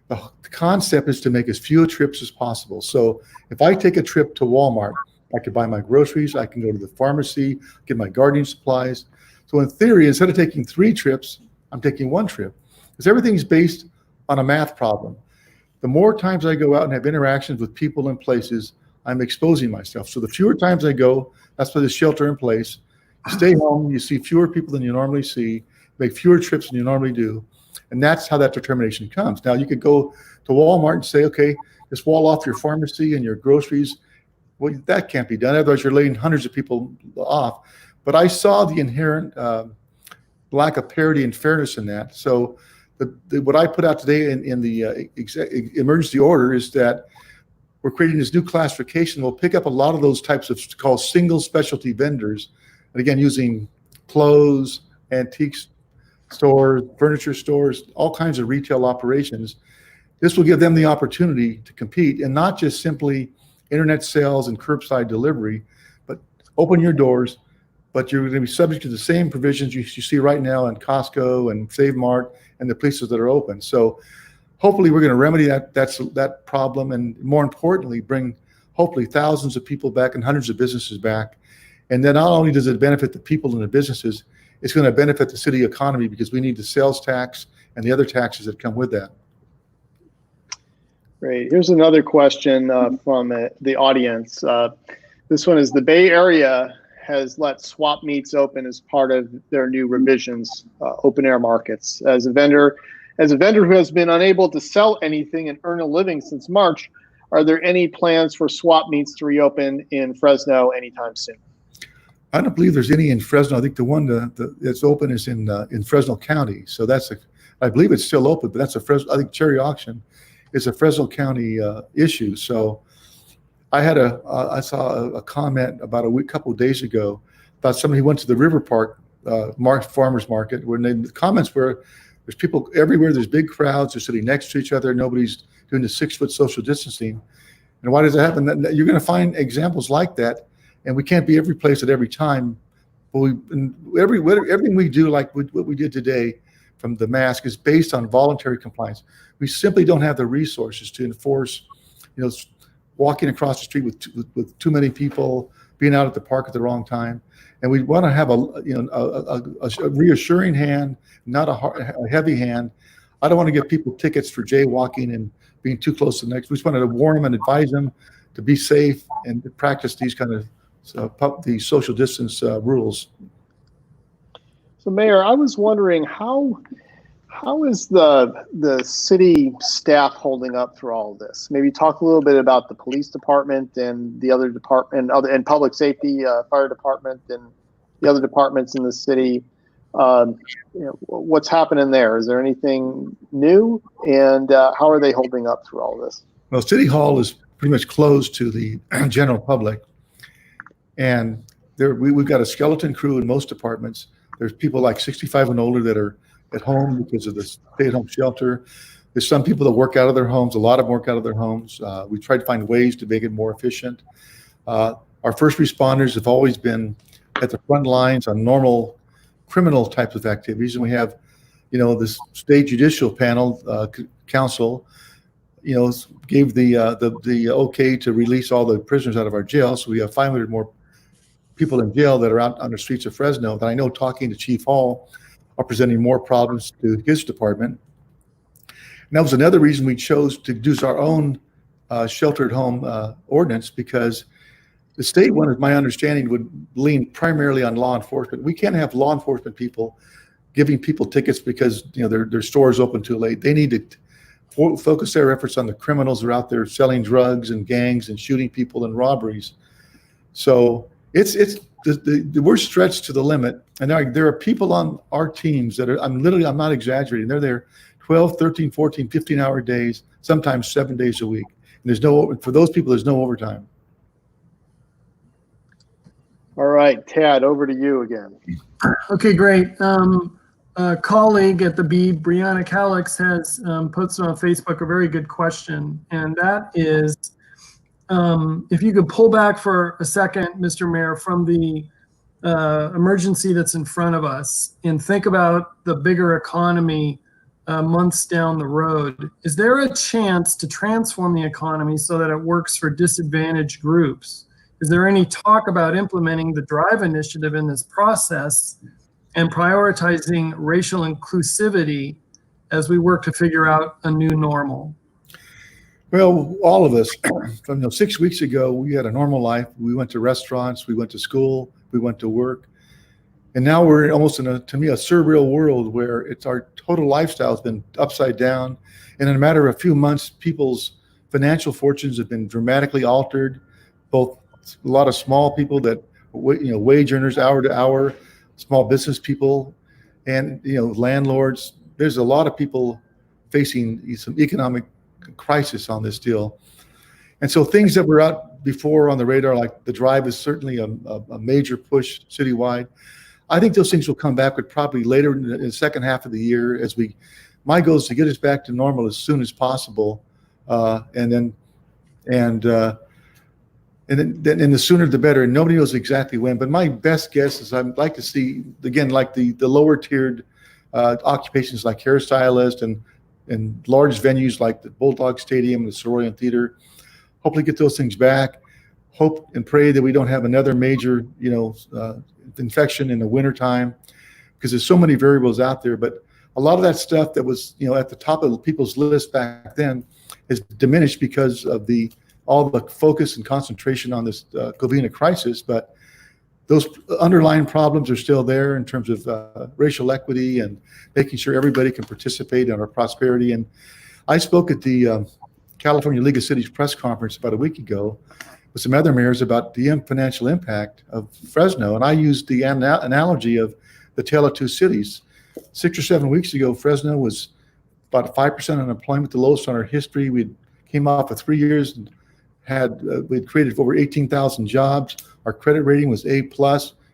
the concept is to make as few trips as possible. So if I take a trip to Walmart, I can buy my groceries, I can go to the pharmacy, get my gardening supplies. So in theory, instead of taking 3 trips, I'm taking 1 trip, because everything's based on a math problem. The more times I go out and have interactions with people and places, I'm exposing myself. So the fewer times I go, that's why the shelter in place. You stay home, you see fewer people than you normally see, make fewer trips than you normally do. And that's how that determination comes. Now you could go to Walmart and say, okay, just wall off your pharmacy and your groceries. Well, that can't be done. Otherwise you're laying hundreds of people off. But I saw the inherent lack of parity and fairness in that. So what I put out today in the emergency order is that we're creating this new classification. We'll pick up a lot of those types of called single specialty vendors. And again, using clothes, antiques stores, furniture stores, all kinds of retail operations. This will give them the opportunity to compete, and not just simply internet sales and curbside delivery, but open your doors. But you're going to be subject to the same provisions you see right now in Costco and Save Mart and the places that are open. So hopefully we're going to remedy that problem, and more importantly, bring hopefully thousands of people back and hundreds of businesses back. And then not only does it benefit the people and the businesses, it's going to benefit the city economy, because we need the sales tax and the other taxes that come with that.
Great. Here's another question from the audience. This one is: the Bay Area has let swap meets open as part of their new revisions, open air markets. As a vendor who has been unable to sell anything and earn a living since March, are there any plans for swap meets to reopen in Fresno anytime soon?
I don't believe there's any in Fresno. I think the one that's open is in Fresno County. So I believe it's still open, but that's I think Cherry Auction is a Fresno County issue. So I saw a comment about a couple of days ago about somebody who went to the River Park farmers market, where the comments were, there's people everywhere, there's big crowds, they're sitting next to each other, nobody's doing the 6-foot social distancing. And why does that happen? You're going to find examples like that. And we can't be every place at every time, but everything we do, like what we did today, from the mask, is based on voluntary compliance. We simply don't have the resources to enforce, walking across the street with too many people, being out at the park at the wrong time. And we want to have a reassuring hand, not a heavy hand. I don't want to give people tickets for jaywalking and being too close to the next. We just wanted to warn them and advise them to be safe and to practice these kind of the social distance rules.
So, Mayor, I was wondering how is the city staff holding up through all of this? Maybe talk a little bit about the police department and the other department, and public safety, fire department, and the other departments in the city. What's happening there? Is there anything new? And how are they holding up through all this?
Well, City Hall is pretty much closed to the general public. And we've got a skeleton crew in most departments. There's people like 65 and older that are at home because of the stay-at-home shelter. There's some people that work out of their homes. A lot of them work out of their homes. We try to find ways to make it more efficient. Our first responders have always been at the front lines on normal criminal types of activities. And we have, this state judicial panel, council, gave the okay to release all the prisoners out of our jail. So we have 500 more people in jail that are out on the streets of Fresno that I know, talking to Chief Hall, are presenting more problems to his department. And that was another reason we chose to do our own shelter at home ordinance, because the state one, as my understanding, would lean primarily on law enforcement. We can't have law enforcement people giving people tickets because their stores open too late. They need to focus their efforts on the criminals who are out there selling drugs and gangs and shooting people and robberies. So we're stretched to the limit, and there are people on our teams that are, I'm not exaggerating, they're there 12, 13, 14, 15-hour days, sometimes 7 days a week. And for those people, there's no overtime.
All right, Tad, over to you again.
Okay, great. A colleague at the Bee, Brianna Calix, has posted on Facebook a very good question, and that is, if you could pull back for a second, Mr. Mayor, from the emergency that's in front of us and think about the bigger economy months down the road. Is there a chance to transform the economy so that it works for disadvantaged groups? Is there any talk about implementing the DRIVE initiative in this process and prioritizing racial inclusivity as we work to figure out a new normal?
Well, all of us, 6 weeks ago, we had a normal life. We went to restaurants, we went to school, we went to work. And now we're almost in to me, a surreal world where it's our total lifestyle has been upside down. And in a matter of a few months, people's financial fortunes have been dramatically altered. Both a lot of small people that, wage earners, hour to hour, small business people, and, landlords. There's a lot of people facing some economic crisis on this deal. And so things that were out before on the radar, like the DRIVE, is certainly a major push citywide. I think those things will come back, but probably later in the second half of the year. My goal is to get us back to normal as soon as possible, and then the sooner the better. And nobody knows exactly when. But my best guess is I'd like to see, again, like the lower tiered occupations like hairstylist and large venues like the Bulldog Stadium and the Soroyan Theater. Hopefully get those things back. Hope and pray that we don't have another major, infection in the wintertime, because there's so many variables out there. But a lot of that stuff that was, at the top of people's list back then has diminished because of all the focus and concentration on this COVID crisis. But those underlying problems are still there in terms of racial equity and making sure everybody can participate in our prosperity. And I spoke at the California League of Cities press conference about a week ago with some other mayors about the financial impact of Fresno. And I used the analogy of the Tale of Two Cities. 6 or 7 weeks ago, Fresno was about 5% unemployment, the lowest in our history. We came off of 3 years and we'd created over 18,000 jobs. Our credit rating was A+,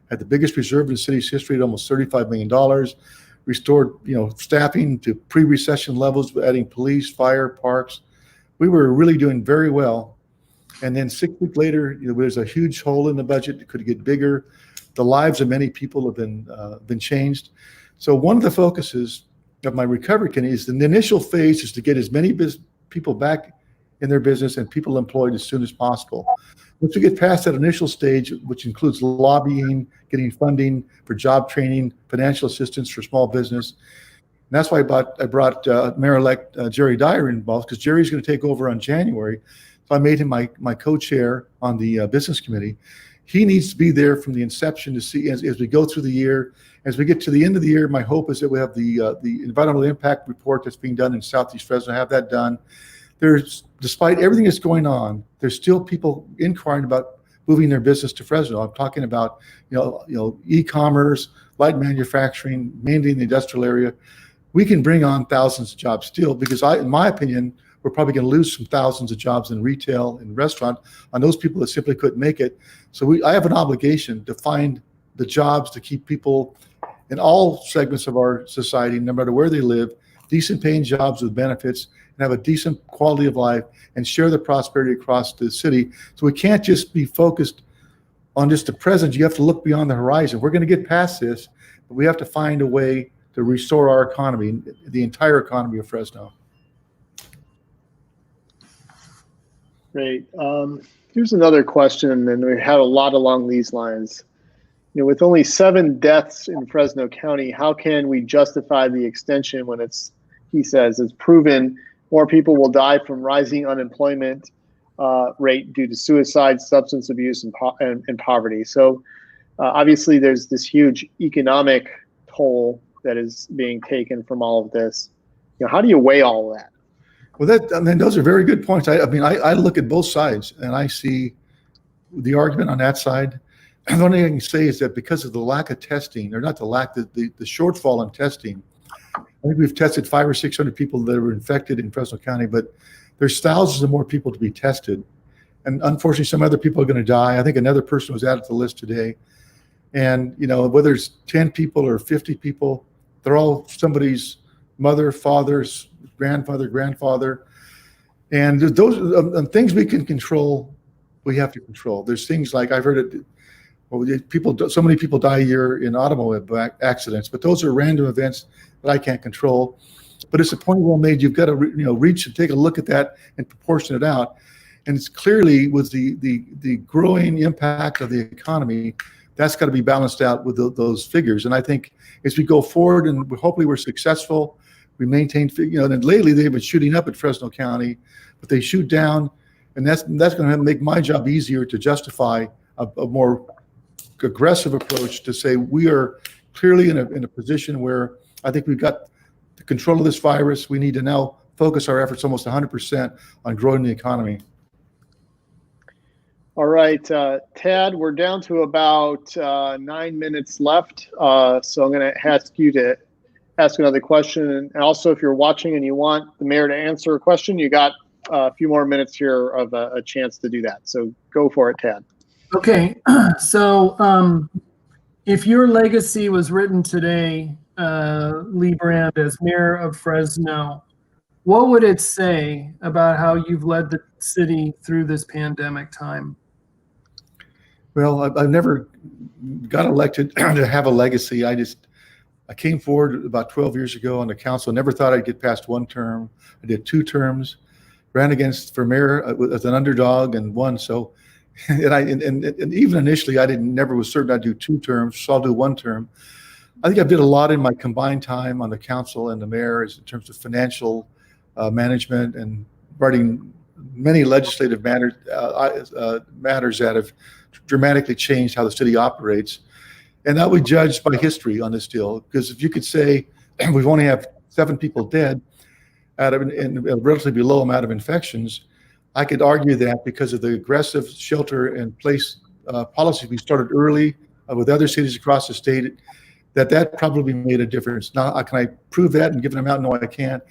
had the biggest reserve in the city's history at almost $35 million. Restored, staffing to pre-recession levels, adding police, fire, parks. We were really doing very well. And then 6 weeks later, there's a huge hole in the budget. It could get bigger. The lives of many people have been changed. So one of the focuses of my recovery committee is the initial phase is to get as many people back in their business and people employed as soon as possible. Once we get past that initial stage, which includes lobbying, getting funding for job training, financial assistance for small business. And that's why I brought Mayor-elect Jerry Dyer involved, because Jerry's going to take over on January. So I made him my co-chair on the business committee. He needs to be there from the inception to see as we go through the year. As we get to the end of the year, my hope is that we have the environmental impact report that's being done in Southeast Fresno, have that done. Despite everything that's going on, there's still people inquiring about moving their business to Fresno. I'm talking about, e-commerce, light manufacturing, mainly in the industrial area. We can bring on thousands of jobs still, because in my opinion, we're probably going to lose some thousands of jobs in retail and restaurant on those people that simply couldn't make it. So I have an obligation to find the jobs to keep people in all segments of our society, no matter where they live, decent paying jobs with benefits, and have a decent quality of life, and share the prosperity across the city. So we can't just be focused on just the present. You have to look beyond the horizon. We're going to get past this, but we have to find a way to restore our economy, the entire economy of Fresno.
Great. Here's another question, and we had a lot along these lines. With only 7 deaths in Fresno County, how can we justify the extension when he says, it's proven more people will die from rising unemployment rate due to suicide, substance abuse, and poverty. So obviously there's this huge economic toll that is being taken from all of this. How do you weigh all of that?
Well, those are very good points. I look at both sides and I see the argument on that side. And the only thing I can say is that because of the lack of testing, or not the shortfall in testing, I think we've tested 500 or 600 people that were infected in Fresno County, but there's thousands of more people to be tested. and unfortunately, some other people are going to die. I think another person was added to the list today. And, you know, whether it's 10 people or 50 people, they're all somebody's mother, father's grandfather. And those things we can control, we have to control. There's things like I've heard it. Well, so many people die a year in automobile accidents, but those are random events that I can't control. But it's a point well made. You've got to reach and take a look at that and proportion it out. And it's clearly with the growing impact of the economy, that's got to be balanced out with those figures. And I think as we go forward, and hopefully we're successful, we maintain, and lately they've been shooting up at Fresno County, but they shoot down, and that's going to make my job easier to justify a more aggressive approach to say we are clearly in a position where I think we've got the control of this virus. We need to now focus our efforts almost 100% on growing the economy.
All right, Tad, we're down to about 9 minutes left. So I'm going to ask you to ask another question. And also, if you're watching and you want the mayor to answer a question, you got a few more minutes here of a chance to do that. So go for it, Tad.
Okay, so if your legacy was written today, Lee Brand, as mayor of Fresno, what would it say about how you've led the city through this pandemic time?
Well, I've never got elected to have a legacy. I came forward about 12 years ago on the council. Never thought I'd get past one term. I did 2 terms, ran for mayor as an underdog and won. So, and even initially, never was certain I'd do 2 terms. So I'll do 1 term. I think I did a lot in my combined time on the council and the mayor in terms of financial management and writing many legislative matters that have dramatically changed how the city operates. And that we judged by history on this deal, because if you could say we've only have 7 people dead in a relatively low amount of infections, I could argue that because of the aggressive shelter in place policy we started early with other cities across the state, that probably made a difference. Now, can I prove that and give them out? No, I can't.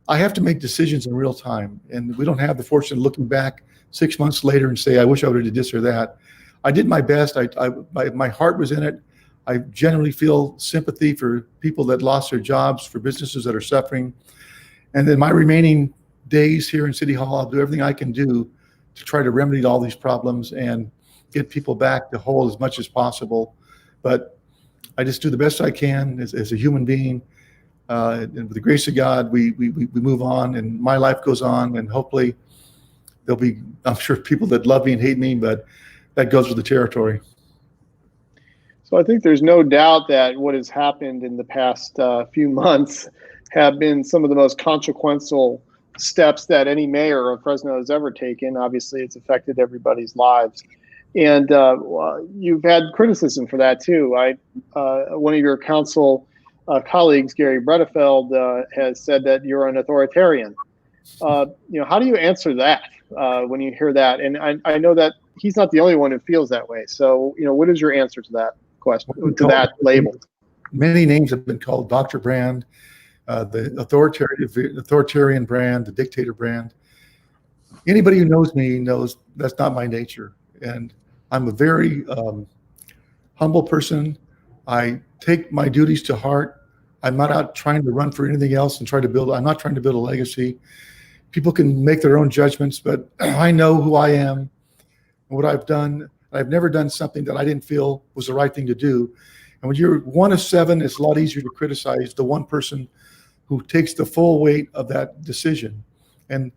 I have to make decisions in real time, and we don't have the fortune of looking back 6 months later and say, I wish I would have did this or that. I did my best. My heart was in it. I generally feel sympathy for people that lost their jobs, for businesses that are suffering. And then my remaining days here in City Hall, I'll do everything I can do to try to remedy all these problems and get people back to whole as much as possible. But I just do the best I can as a human being. And with the grace of God, we move on, and my life goes on, and hopefully there'll be, I'm sure, people that love me and hate me, but that goes with the territory.
So I think there's no doubt that what has happened in the past few months have been some of the most consequential steps that any mayor of Fresno has ever taken. Obviously, it's affected everybody's lives. And you've had criticism for that too. One of your council colleagues, Gary Bredefeld, has said that you're an authoritarian. How do you answer that when you hear that? And I know that he's not the only one who feels that way. So, what is your answer to that question, to that label?
Many names have been called: Dr. Brand, the authoritarian brand, the dictator brand. Anybody who knows me knows that's not my nature. And I'm a very humble person. I take my duties to heart. I'm not out trying to run for anything else and I'm not trying to build a legacy. People can make their own judgments, but I know who I am and what I've done. I've never done something that I didn't feel was the right thing to do. And when you're one of 7, it's a lot easier to criticize the one person who takes the full weight of that decision. And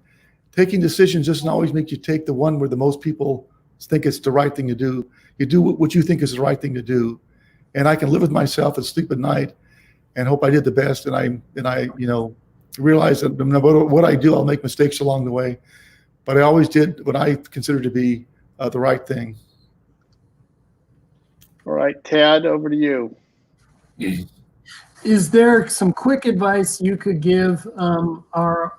taking decisions doesn't always make you take the one where the most people think it's the right thing to do. You do what you think is the right thing to do. And I can live with myself and sleep at night and hope I did the best. And I realize that no matter what I do, I'll make mistakes along the way. But I always did what I consider to be the right thing.
All right, Tad, over to you.
Is there some quick advice you could give our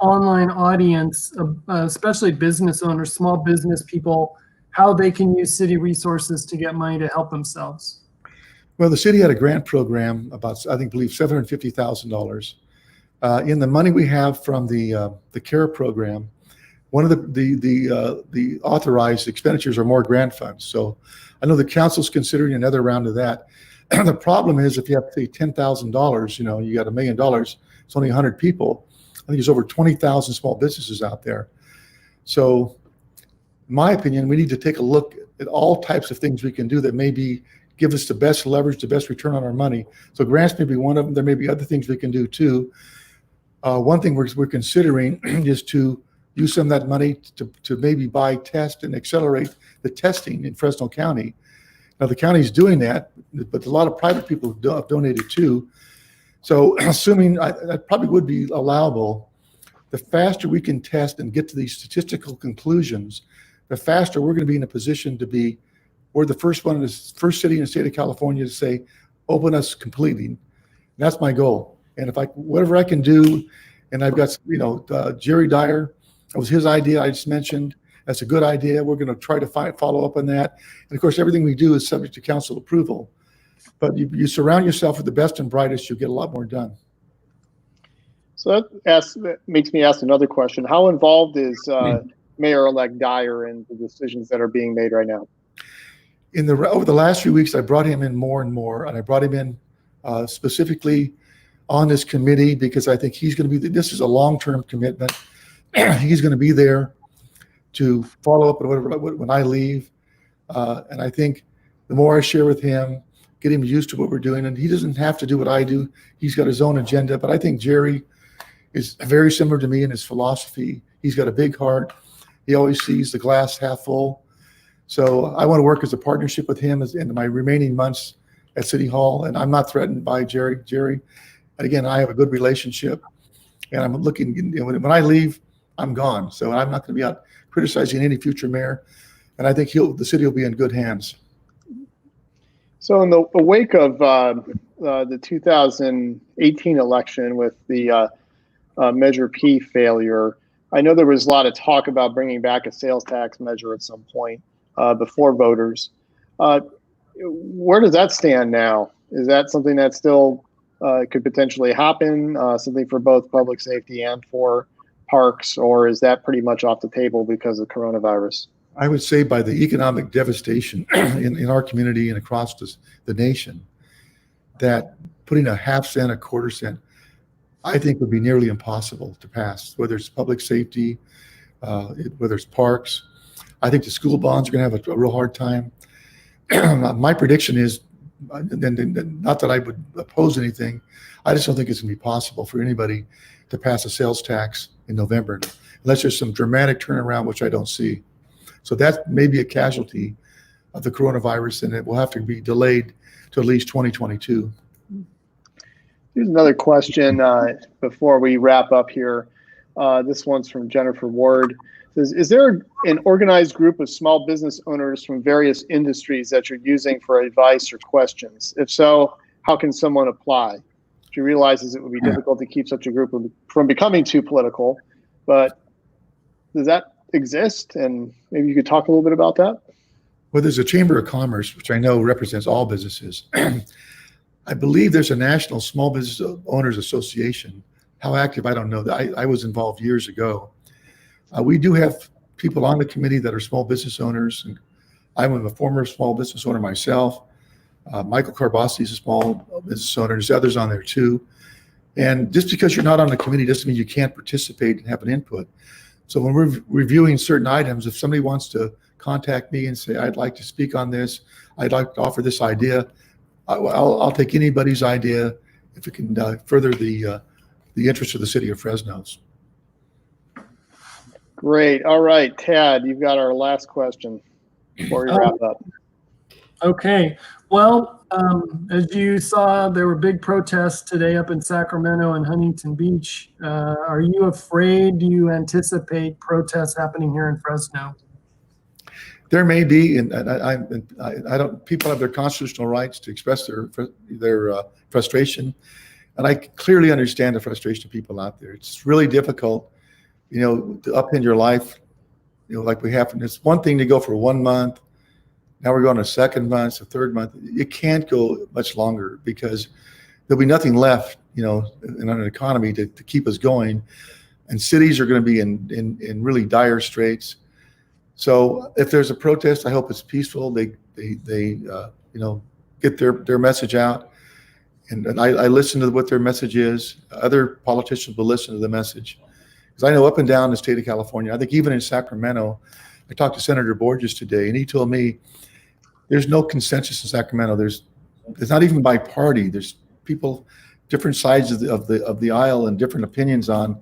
online audience, especially business owners, small business people, how they can use city resources to get money to help themselves?
Well, the city had a grant program about, I believe $750,000. In the money we have from the CARE program, One of the authorized expenditures are more grant funds. So I know the council's considering another round of that. The problem is if you have to pay $10,000, you got $1 million, it's only 100 people. I think there's over 20,000 small businesses out there. So in my opinion, we need to take a look at all types of things we can do that maybe give us the best leverage, the best return on our money. So grants may be one of them. There may be other things we can do too. One thing we're considering is to use some of that money to maybe buy, test, and accelerate the testing in Fresno County. Now the county's doing that, but a lot of private people have donated too. So assuming that probably would be allowable, the faster we can test and get to these statistical conclusions, the faster we're going to be in a position to be, we're the first city in the state of California to say, open us completely. And that's my goal. And if whatever I can do, and I've got, Jerry Dyer, that was his idea I just mentioned. That's a good idea. We're going to try to follow up on that. And of course, everything we do is subject to council approval. But you surround yourself with the best and brightest, you'll get a lot more done.
So that makes me ask another question. How involved is Mayor-elect Dyer in the decisions that are being made right now?
Over the last few weeks, I brought him in more and more, and I brought him in specifically on this committee because I think he's going to be, this is a long-term commitment. He's going to be there to follow up on whatever when I leave. And I think the more I share with him, get him used to what we're doing, and he doesn't have to do what I do. He's got his own agenda, but I think Jerry is very similar to me in his philosophy. He's got a big heart. He always sees the glass half full. So I want to work as a partnership with him in my remaining months at City Hall, and I'm not threatened by Jerry. And again, I have a good relationship, and I'm looking, when I leave, I'm gone. So I'm not going to be out criticizing any future mayor, and I think the city will be in good hands.
So in the wake of the 2018 election with the Measure P failure, I know there was a lot of talk about bringing back a sales tax measure at some point before voters. Where does that stand now? Is that something that still could potentially happen, something for both public safety and for parks, or is that pretty much off the table because of coronavirus?
I would say by the economic devastation in our community and across the nation, that putting a half cent, a quarter cent, I think would be nearly impossible to pass, whether it's public safety, whether it's parks. I think the school bonds are going to have a real hard time. My prediction is, not that I would oppose anything, I just don't think it's going to be possible for anybody to pass a sales tax in November, unless there's some dramatic turnaround, which I don't see. So that may be a casualty of the coronavirus, and it will have to be delayed to at least 2022.
Here's another question before we wrap up here. This one's from Jennifer Ward. It says, is there an organized group of small business owners from various industries that you're using for advice or questions? If so, how can someone apply? She realizes it would be difficult to keep such a group from becoming too political, but does that exist? And maybe you could talk a little bit about that.
Well, there's a Chamber of Commerce, which I know represents all businesses. I believe there's a National Small Business Owners Association. How active, I don't know. I was involved years ago. We do have people on the committee that are small business owners. And I'm a former small business owner myself. Michael Carbasi is a small business owner. There's others on there too. And just because you're not on the committee doesn't mean you can't participate and have an input. So when we're reviewing certain items, if somebody wants to contact me and say, I'd like to speak on this, I'd like to offer this idea, I'll take anybody's idea if it can further the interest of the city of Fresno.
Great. All right, Tad, you've got our last question before we wrap up.
Okay. Well, as you saw, there were big protests today up in Sacramento and Huntington Beach. Are you afraid? Do you anticipate protests happening here in Fresno?
There may be, and I don't. People have their constitutional rights to express their frustration, and I clearly understand the frustration of people out there. It's really difficult, to upend your life, like we have. And it's one thing to go for 1 month. Now we're going to second month, a third month. It can't go much longer because there'll be nothing left, in an economy to keep us going. and cities are going to be in really dire straits. So if there's a protest, I hope it's peaceful. They get their message out, and I listen to what their message is. Other politicians will listen to the message, because I know up and down the state of California, I think even in Sacramento, I talked to Senator Borges today, and he told me there's no consensus in Sacramento. It's not even by party. There's people, different sides of the aisle, and different opinions on,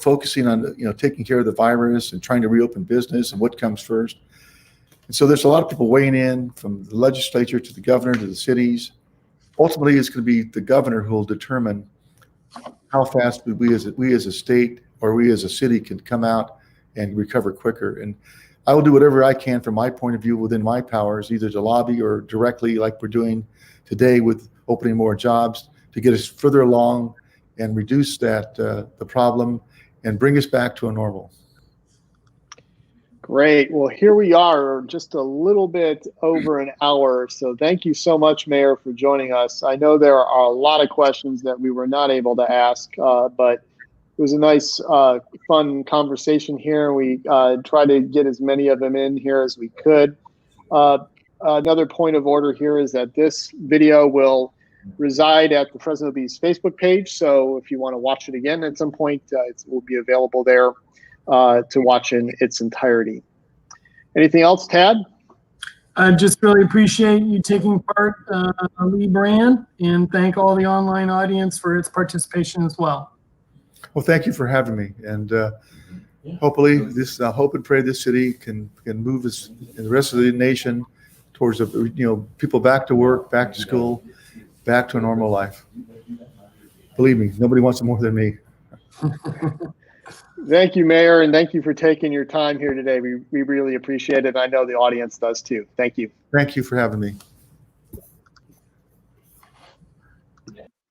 focusing on, taking care of the virus and trying to reopen business and what comes first. And so there's a lot of people weighing in, from the legislature to the governor to the cities. Ultimately, it's going to be the governor who will determine how fast we as a state or we as a city can come out and recover quicker. And I will do whatever I can from my point of view within my powers, either to lobby or directly, like we're doing today with opening more jobs, to get us further along and reduce the problem and bring us back to a normal.
Great. Well, here we are, just a little bit over an hour. So thank you so much, Mayor, for joining us. I know there are a lot of questions that we were not able to ask, but it was a nice, fun conversation here. We tried to get as many of them in here as we could. Another point of order here is that this video will reside at the Fresno Bee's Facebook page. So if you want to watch it again at some point, it will be available there to watch in its entirety. Anything else, Tad?
I just really appreciate you taking part, Lee Brand, and thank all the online audience for its participation as well.
Well, thank you for having me, and hopefully hope and pray this city can move us and the rest of the nation towards people back to work, back to school, back to a normal life. Believe me, nobody wants it more than me.
Thank you, Mayor, and thank you for taking your time here today. We really appreciate it. I know the audience does too. Thank you.
Thank you for having me.